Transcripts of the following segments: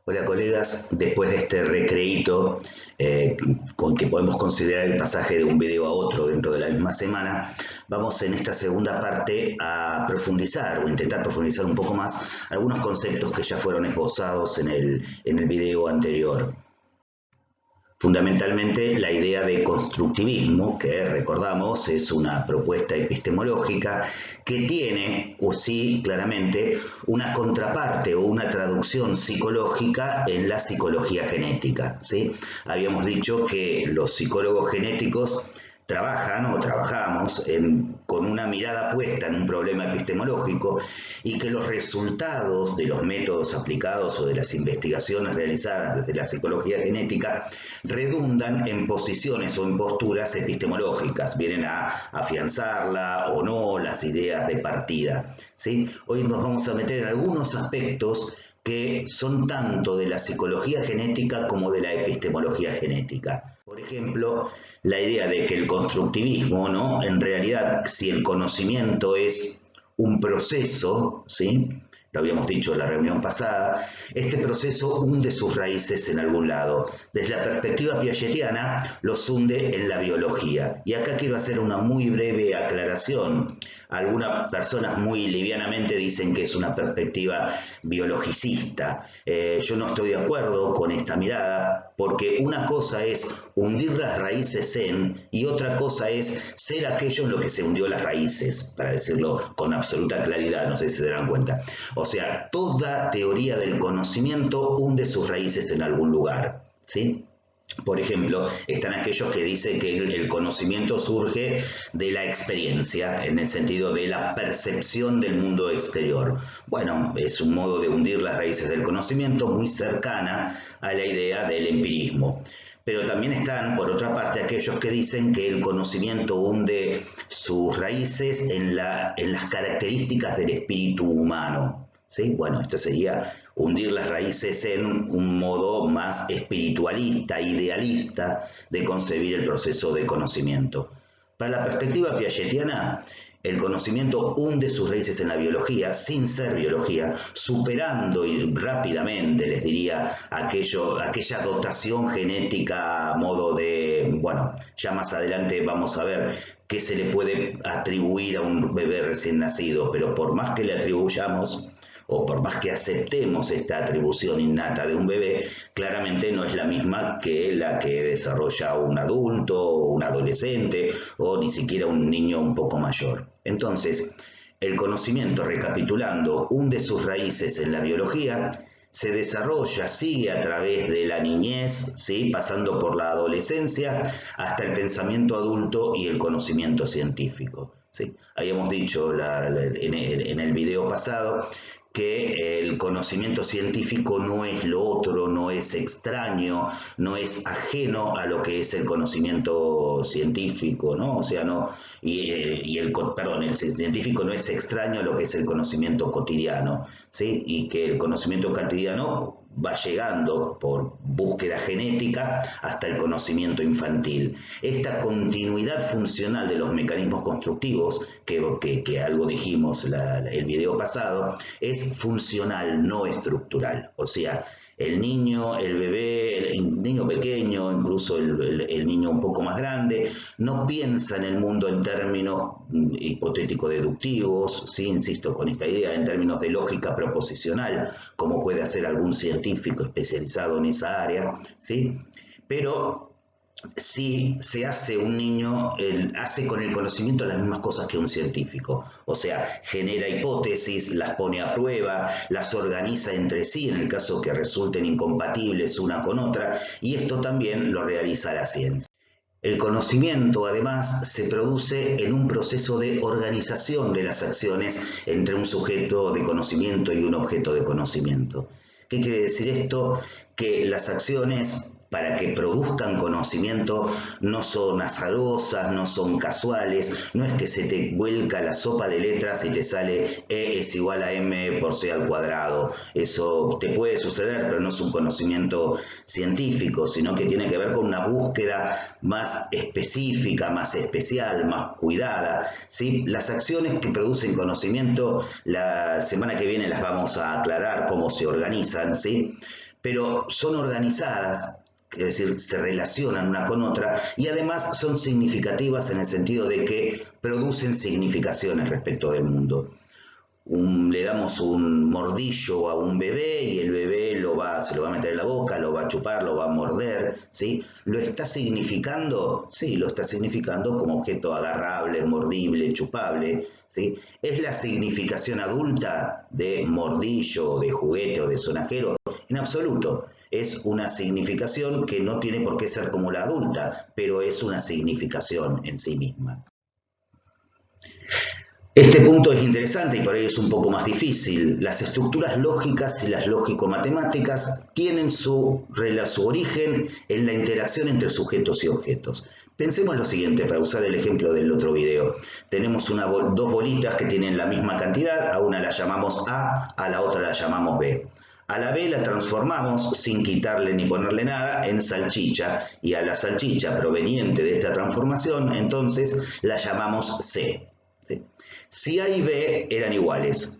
Hola colegas, después de este recreíto con que podemos considerar el pasaje de un video a otro dentro de la misma semana, vamos en esta segunda parte a profundizar o intentar profundizar un poco más algunos conceptos que ya fueron esbozados en el video anterior. Fundamentalmente la idea de constructivismo, que recordamos es una propuesta epistemológica que tiene, o sí, claramente, una contraparte o una traducción psicológica en la psicología genética, ¿sí? Habíamos dicho que los psicólogos genéticos trabajan o trabajamos con una mirada puesta en un problema epistemológico y que los resultados de los métodos aplicados o de las investigaciones realizadas desde la psicología genética redundan en posiciones o en posturas epistemológicas, vienen a afianzarla o no las ideas de partida, ¿sí? Hoy nos vamos a meter en algunos aspectos que son tanto de la psicología genética como de la epistemología genética. Por ejemplo, la idea de que el constructivismo, ¿no? En realidad, si el conocimiento es un proceso, ¿sí? Lo habíamos dicho en la reunión pasada, este proceso hunde sus raíces en algún lado. Desde la perspectiva piagetiana, los hunde en la biología. Y acá quiero hacer una muy breve aclaración. Algunas personas muy livianamente dicen que es una perspectiva biologicista. Yo no estoy de acuerdo con esta mirada, porque una cosa es hundir las raíces en, y otra cosa es ser aquello en lo que se hundió las raíces, para decirlo con absoluta claridad, no sé si se darán cuenta. O sea, toda teoría del conocimiento hunde sus raíces en algún lugar, ¿sí? Por ejemplo, están aquellos que dicen que el conocimiento surge de la experiencia, en el sentido de la percepción del mundo exterior. Bueno, es un modo de hundir las raíces del conocimiento muy cercana a la idea del empirismo. Pero también están, por otra parte, aquellos que dicen que el conocimiento hunde sus raíces en las características del espíritu humano. ¿Sí? Bueno, esto sería hundir las raíces en un modo más espiritualista, idealista de concebir el proceso de conocimiento. Para la perspectiva piagetiana, el conocimiento hunde sus raíces en la biología, sin ser biología, superando rápidamente, les diría, aquella dotación genética a modo de, bueno, ya más adelante vamos a ver qué se le puede atribuir a un bebé recién nacido, pero por más que le atribuyamos, o por más que aceptemos esta atribución innata de un bebé, claramente no es la misma que la que desarrolla un adulto o un adolescente o ni siquiera un niño un poco mayor. Entonces, el conocimiento, recapitulando, hunde sus raíces en la biología, se desarrolla, sigue a través de la niñez, ¿sí? Pasando por la adolescencia hasta el pensamiento adulto y el conocimiento científico, ¿sí? Habíamos dicho en el video pasado que el conocimiento científico no es lo otro, no es extraño, no es ajeno a lo que es el conocimiento científico, ¿no? O sea, no, el científico no es extraño a lo que es el conocimiento cotidiano, ¿sí? Y que el conocimiento cotidiano va llegando por búsqueda genética hasta el conocimiento infantil. Esta continuidad funcional de los mecanismos constructivos, que algo dijimos el video pasado, es funcional, no estructural. O sea, el niño, el bebé, el niño pequeño, incluso el niño un poco más grande, no piensa en el mundo en términos hipotético-deductivos, ¿sí? Insisto con esta idea, en términos de lógica proposicional, como puede hacer algún científico especializado en esa área, ¿sí? Pero si se hace un niño, hace con el conocimiento las mismas cosas que un científico, o sea, genera hipótesis, las pone a prueba, las organiza entre sí en el caso que resulten incompatibles una con otra, y esto también lo realiza la ciencia. El conocimiento, además, se produce en un proceso de organización de las acciones entre un sujeto de conocimiento y un objeto de conocimiento. ¿Qué quiere decir esto? Que las acciones, para que produzcan conocimiento, no son azarosas, no son casuales, no es que se te vuelca la sopa de letras y te sale E es igual a M por C al cuadrado. Eso te puede suceder, pero no es un conocimiento científico, sino que tiene que ver con una búsqueda más específica, más especial, más cuidada, ¿sí? Las acciones que producen conocimiento, la semana que viene las vamos a aclarar cómo se organizan, ¿sí? pero son organizadas, es decir, se relacionan una con otra y además son significativas en el sentido de que producen significaciones respecto del mundo. Le damos un mordillo a un bebé y el bebé se lo va a meter en la boca, lo va a chupar, lo va a morder, ¿sí? ¿Lo está significando? Sí, lo está significando como objeto agarrable, mordible, chupable, ¿sí? ¿Es la significación adulta de mordillo, de juguete o de sonajero? En absoluto. Es una significación que no tiene por qué ser como la adulta, pero es una significación en sí misma. Este punto es interesante y por ello es un poco más difícil. Las estructuras lógicas y las lógico-matemáticas tienen su origen en la interacción entre sujetos y objetos. Pensemos lo siguiente, para usar el ejemplo del otro video. Tenemos dos bolitas que tienen la misma cantidad, a una la llamamos A la otra la llamamos B. A la B la transformamos, sin quitarle ni ponerle nada, en salchicha, y a la salchicha proveniente de esta transformación, entonces la llamamos C. Si A y B eran iguales,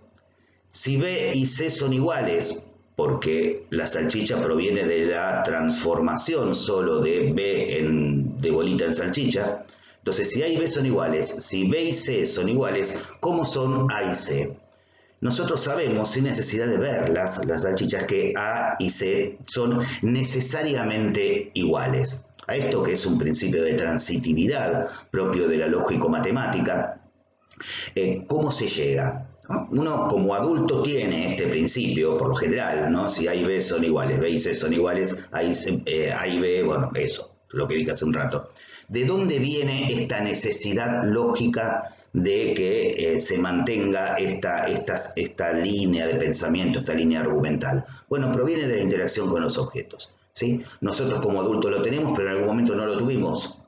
si B y C son iguales, porque la salchicha proviene de la transformación solo de B de bolita en salchicha, entonces si A y B son iguales, si B y C son iguales, ¿cómo son A y C? Nosotros sabemos, sin necesidad de verlas, las salchichas, que A y C son necesariamente iguales. A esto, que es un principio de transitividad propio de la lógico-matemática, ¿cómo se llega? Uno como adulto tiene este principio, por lo general, ¿no? Si A y B son iguales, B y C son iguales, A y B, bueno, eso, lo que dije hace un rato. ¿De dónde viene esta necesidad lógica de que se mantenga esta línea de pensamiento, esta línea argumental? Bueno, proviene de la interacción con los objetos, ¿sí? Nosotros como adultos lo tenemos, pero en algún momento no lo tuvimos.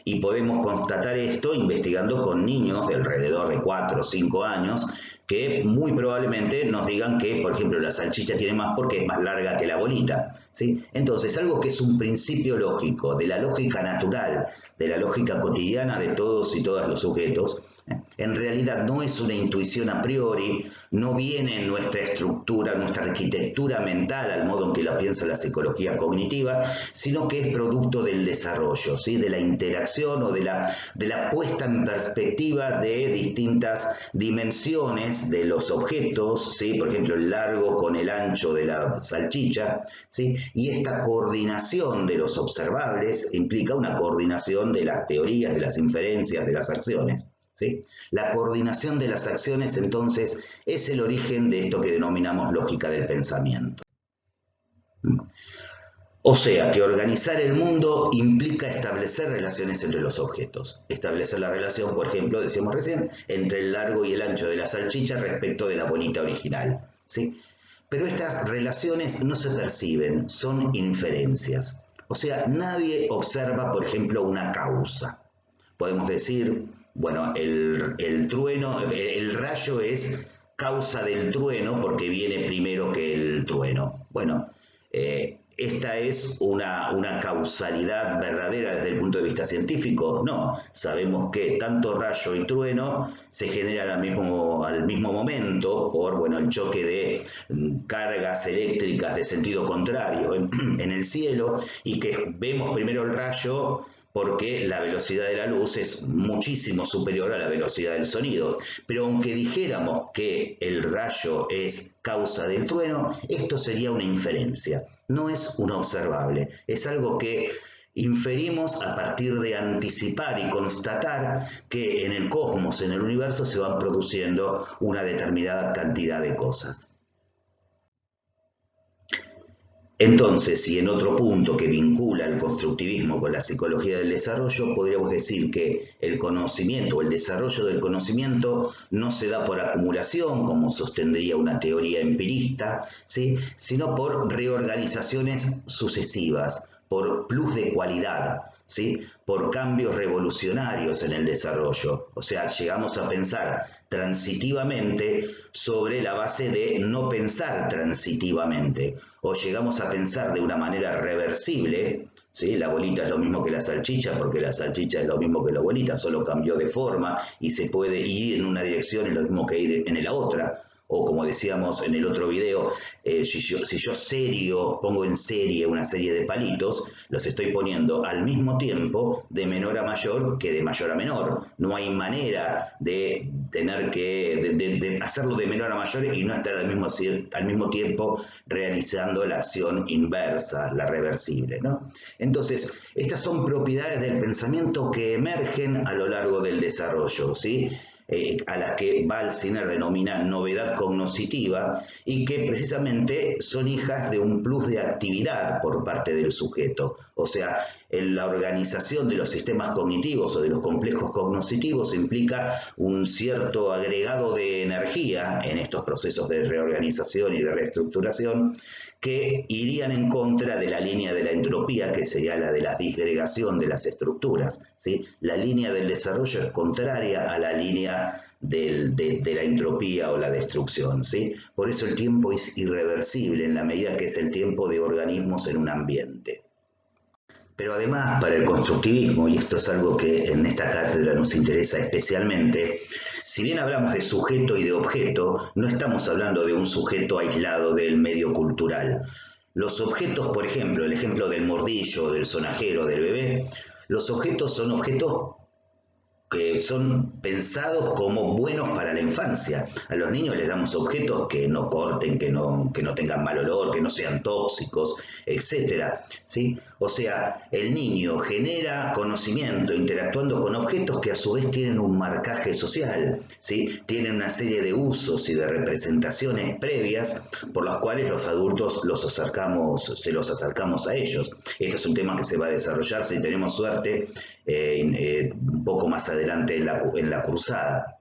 Y podemos constatar esto investigando con niños de alrededor de 4 o 5 años que muy probablemente nos digan que, por ejemplo, la salchicha tiene más porque es más larga que la bolita, ¿sí? Entonces, algo que es un principio lógico, de la lógica natural, de la lógica cotidiana de todos y todas los sujetos, en realidad no es una intuición a priori, no viene en nuestra estructura, nuestra arquitectura mental, al modo en que la piensa la psicología cognitiva, sino que es producto del desarrollo, ¿sí? De la interacción o de la puesta en perspectiva de distintas dimensiones de los objetos, ¿sí? Por ejemplo, el largo con el ancho de la salchicha, ¿sí? Y esta coordinación de los observables implica una coordinación de las teorías, de las inferencias, de las acciones, ¿sí? La coordinación de las acciones, entonces, es el origen de esto que denominamos lógica del pensamiento. O sea, que organizar el mundo implica establecer relaciones entre los objetos. Establecer la relación, por ejemplo, decíamos recién, entre el largo y el ancho de la salchicha respecto de la bolita original, ¿sí? Pero estas relaciones no se perciben, son inferencias. O sea, nadie observa, por ejemplo, una causa. Podemos decir, bueno, el trueno, el rayo es causa del trueno porque viene primero que el trueno. Bueno, ¿esta es una causalidad verdadera desde el punto de vista científico? No, sabemos que tanto rayo y trueno se generan al mismo momento por, bueno, el choque de cargas eléctricas de sentido contrario en el cielo, y que vemos primero el rayo porque la velocidad de la luz es muchísimo superior a la velocidad del sonido. Pero aunque dijéramos que el rayo es causa del trueno, esto sería una inferencia, no es un observable, es algo que inferimos a partir de anticipar y constatar que en el cosmos, en el universo, se van produciendo una determinada cantidad de cosas. Entonces, y en otro punto que vincula el constructivismo con la psicología del desarrollo, podríamos decir que el conocimiento o el desarrollo del conocimiento no se da por acumulación, como sostendría una teoría empirista, ¿sí? Sino por reorganizaciones sucesivas, por plus de cualidad, ¿sí? Por cambios revolucionarios en el desarrollo. O sea, llegamos a pensar transitivamente sobre la base de no pensar transitivamente, o llegamos a pensar de una manera reversible, ¿sí? La bolita es lo mismo que la salchicha, porque la salchicha es lo mismo que la bolita, solo cambió de forma y se puede ir en una dirección y lo mismo que ir en la otra. o como decíamos en el otro video, si yo pongo en serie una serie de palitos, los estoy poniendo al mismo tiempo de menor a mayor que de mayor a menor. No hay manera de tener de hacerlo de menor a mayor y no estar al mismo tiempo realizando la acción inversa, la reversible, ¿no? Entonces, estas son propiedades del pensamiento que emergen a lo largo del desarrollo, ¿sí? A las que Balsiner denomina novedad cognoscitiva y que precisamente son hijas de un plus de actividad por parte del sujeto. O sea, en la organización de los sistemas cognitivos o de los complejos cognoscitivos implica un cierto agregado de energía en estos procesos de reorganización y de reestructuración que irían en contra de la línea de la entropía, que sería la de la disgregación de las estructuras, ¿sí? La línea del desarrollo es contraria a la línea de la entropía o la destrucción, ¿sí? Por eso el tiempo es irreversible en la medida que es el tiempo de organismos en un ambiente. Pero además, para el constructivismo, y esto es algo que en esta cátedra nos interesa especialmente, si bien hablamos de sujeto y de objeto, no estamos hablando de un sujeto aislado del medio cultural. Los objetos, por ejemplo, el ejemplo del mordillo, del sonajero, del bebé, los objetos son objetos que son pensados como buenos para la infancia. A los niños les damos objetos que no corten, que no tengan mal olor, que no sean tóxicos, etcétera, ¿sí? O sea, el niño genera conocimiento interactuando con objetos que a su vez tienen un marcaje social, ¿sí? Tienen una serie de usos y de representaciones previas por las cuales los adultos se los acercamos a ellos. Este es un tema que se va a desarrollar, si tenemos suerte, un poco más adelante en la cruzada.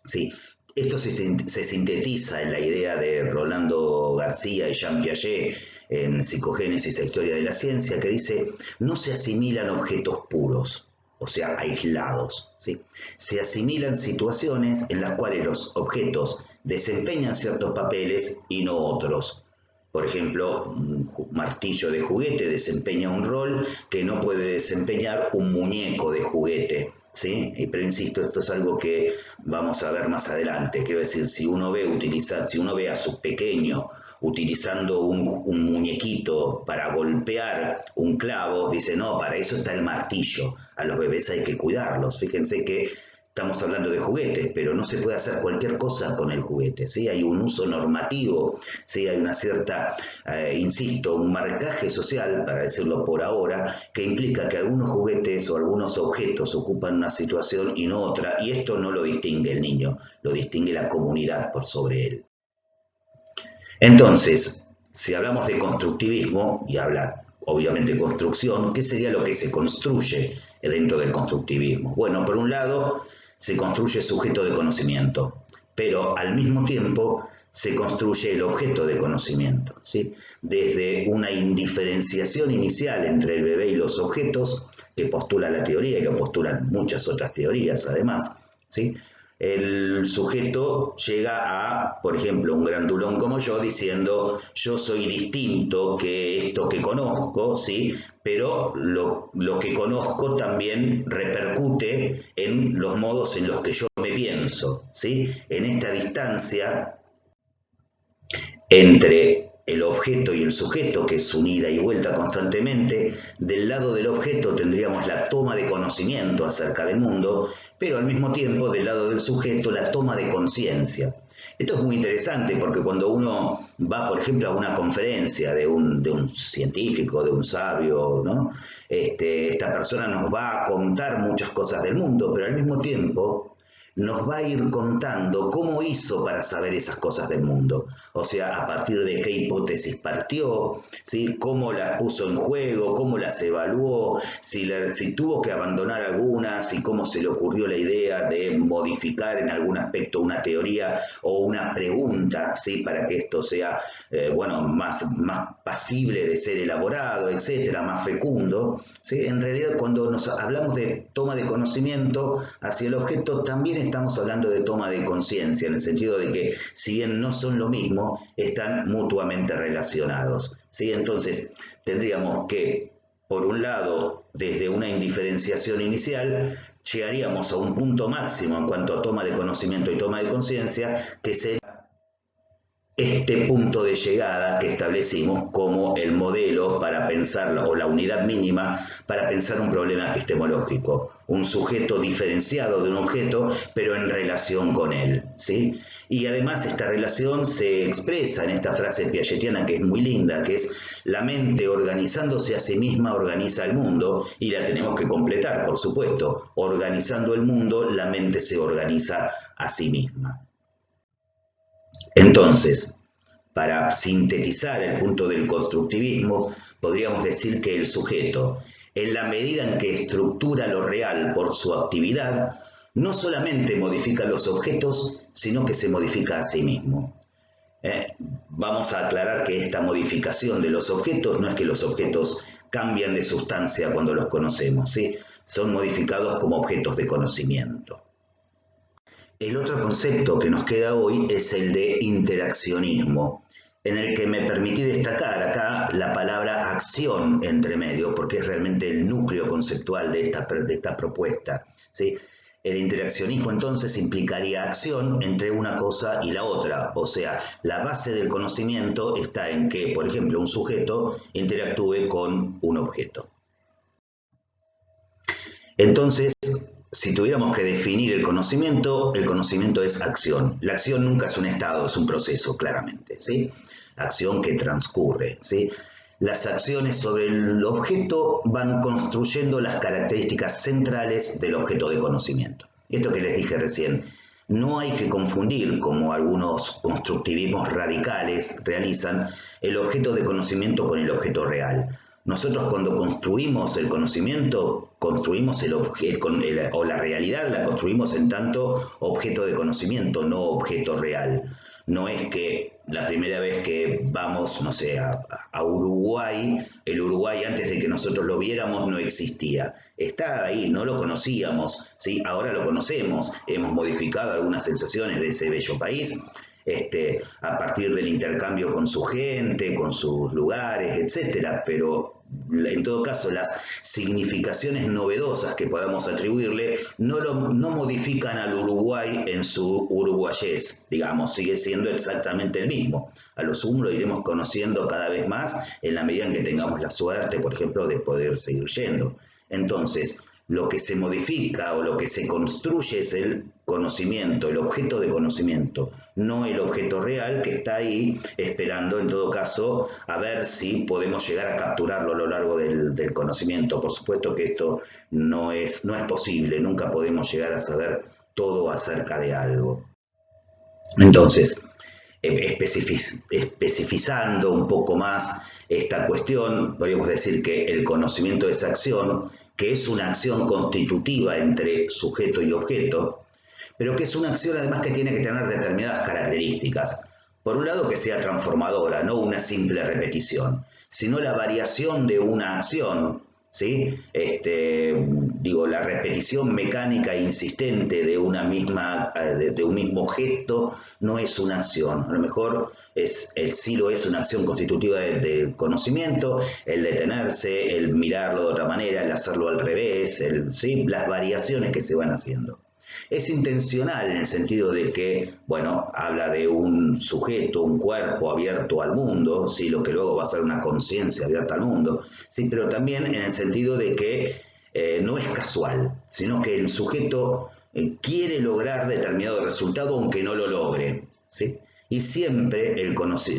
¿Sí? Esto se sintetiza en la idea de Rolando García y Jean Piaget en Psicogénesis e Historia de la Ciencia, que dice: no se asimilan objetos puros, o sea, aislados, ¿sí? Se asimilan situaciones en las cuales los objetos desempeñan ciertos papeles y no otros. Por ejemplo, un martillo de juguete desempeña un rol que no puede desempeñar un muñeco de juguete, ¿sí? Pero insisto, esto es algo que vamos a ver más adelante. Quiero decir, si uno ve a su pequeño utilizando un muñequito para golpear un clavo, dice: no, para eso está el martillo. A los bebés hay que cuidarlos. Fíjense que estamos hablando de juguetes, pero no se puede hacer cualquier cosa con el juguete, ¿sí? Hay un uso normativo, ¿sí? Hay una cierta, insisto, un marcaje social, para decirlo por ahora, que implica que algunos juguetes o algunos objetos ocupan una situación y no otra, y esto no lo distingue el niño, lo distingue la comunidad por sobre él. Entonces, si hablamos de constructivismo, y habla obviamente construcción, ¿qué sería lo que se construye dentro del constructivismo? Bueno, por un lado, se construye sujeto de conocimiento, pero al mismo tiempo se construye el objeto de conocimiento, ¿sí? Desde una indiferenciación inicial entre el bebé y los objetos, que postula la teoría y lo postulan muchas otras teorías además, ¿sí? El sujeto llega a, por ejemplo, un grandulón como yo diciendo: yo soy distinto que esto que conozco, ¿sí? Pero lo que conozco también repercute en los modos en los que yo me pienso, ¿sí? En esta distancia entre el objeto y el sujeto, que es un ida y vuelta constantemente, del lado del objeto tendríamos la toma de conocimiento acerca del mundo, pero al mismo tiempo del lado del sujeto la toma de conciencia. Esto es muy interesante porque cuando uno va, por ejemplo, a una conferencia de un científico, de un sabio, ¿no? Esta persona nos va a contar muchas cosas del mundo, pero al mismo tiempo nos va a ir contando cómo hizo para saber esas cosas del mundo. O sea, a partir de qué hipótesis partió, ¿sí? Cómo las puso en juego, cómo las evaluó, si tuvo que abandonar algunas y cómo se le ocurrió la idea de modificar en algún aspecto una teoría o una pregunta, ¿sí? Para que esto sea más pasible de ser elaborado, etcétera, más fecundo, ¿sí? En realidad, cuando nos hablamos de toma de conocimiento hacia el objeto, también estamos hablando de toma de conciencia, en el sentido de que, si bien no son lo mismo, están mutuamente relacionados, ¿sí? Entonces, tendríamos que, por un lado, desde una indiferenciación inicial, llegaríamos a un punto máximo en cuanto a toma de conocimiento y toma de conciencia, que sería este punto de llegada que establecimos como el modelo para pensar, o la unidad mínima para pensar un problema epistemológico, un sujeto diferenciado de un objeto, pero en relación con él, ¿sí? Y además esta relación se expresa en esta frase piagetiana que es muy linda, que es: la mente organizándose a sí misma organiza el mundo, y la tenemos que completar, por supuesto. Organizando el mundo, la mente se organiza a sí misma. Entonces, para sintetizar el punto del constructivismo, podríamos decir que el sujeto, en la medida en que estructura lo real por su actividad, no solamente modifica los objetos, sino que se modifica a sí mismo. Vamos a aclarar que esta modificación de los objetos no es que los objetos cambian de sustancia cuando los conocemos, ¿sí? Son modificados como objetos de conocimiento. El otro concepto que nos queda hoy es el de interaccionismo, en el que me permití destacar acá la palabra acción entre medio, porque es realmente el núcleo conceptual de esta propuesta, ¿sí? El interaccionismo entonces implicaría acción entre una cosa y la otra, o sea, la base del conocimiento está en que, por ejemplo, un sujeto interactúe con un objeto. Entonces, si tuviéramos que definir el conocimiento es acción. La acción nunca es un estado, es un proceso, claramente, ¿sí? Acción que transcurre, ¿sí? Las acciones sobre el objeto van construyendo las características centrales del objeto de conocimiento. Esto que les dije recién, no hay que confundir, como algunos constructivismos radicales realizan, el objeto de conocimiento con el objeto real. Nosotros cuando construimos el conocimiento, construimos o la realidad la construimos en tanto objeto de conocimiento, no objeto real. No es que la primera vez que vamos, no sé, a Uruguay, el Uruguay antes de que nosotros lo viéramos no existía. Está ahí, no lo conocíamos, ¿sí? Ahora lo conocemos, hemos modificado algunas sensaciones de ese bello país, a partir del intercambio con su gente, con sus lugares, etcétera, pero en todo caso las significaciones novedosas que podamos atribuirle no modifican al Uruguay en su uruguayés, digamos, sigue siendo exactamente el mismo. A lo sumo lo iremos conociendo cada vez más en la medida en que tengamos la suerte, por ejemplo, de poder seguir yendo. Entonces, lo que se modifica o lo que se construye es el conocimiento, el objeto de conocimiento, no el objeto real que está ahí esperando, en todo caso, a ver si podemos llegar a capturarlo a lo largo del conocimiento. Por supuesto que esto no es posible, nunca podemos llegar a saber todo acerca de algo. Entonces, especificando un poco más esta cuestión, podríamos decir que el conocimiento es acción, que es una acción constitutiva entre sujeto y objeto, pero que es una acción además que tiene que tener determinadas características. Por un lado, que sea transformadora, no una simple repetición, sino la variación de una acción, ¿sí? La repetición mecánica e insistente de un mismo gesto no es una acción. A lo mejor sí lo es una acción constitutiva del conocimiento, el detenerse, el mirarlo de otra manera, el hacerlo al revés, ¿sí? Las variaciones que se van haciendo. Es intencional en el sentido de que, bueno, habla de un sujeto, un cuerpo abierto al mundo, ¿sí? Lo que luego va a ser una conciencia abierta al mundo, ¿sí? Pero también en el sentido de que no es casual, sino que el sujeto quiere lograr determinado resultado aunque no lo logre, ¿sí? Y siempre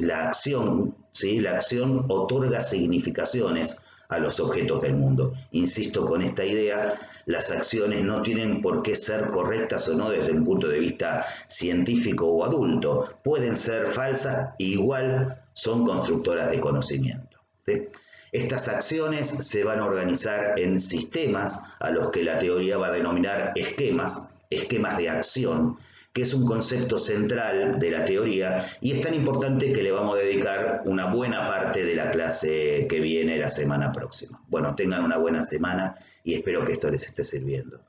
la acción, ¿sí? La acción otorga significaciones a los objetos del mundo. Insisto con esta idea, las acciones no tienen por qué ser correctas o no desde un punto de vista científico o adulto. Pueden ser falsas e igual son constructoras de conocimiento, ¿sí? Estas acciones se van a organizar en sistemas a los que la teoría va a denominar esquemas de acción, que es un concepto central de la teoría y es tan importante que le vamos a dedicar una buena parte de la clase que viene la semana próxima. Bueno, tengan una buena semana y espero que esto les esté sirviendo.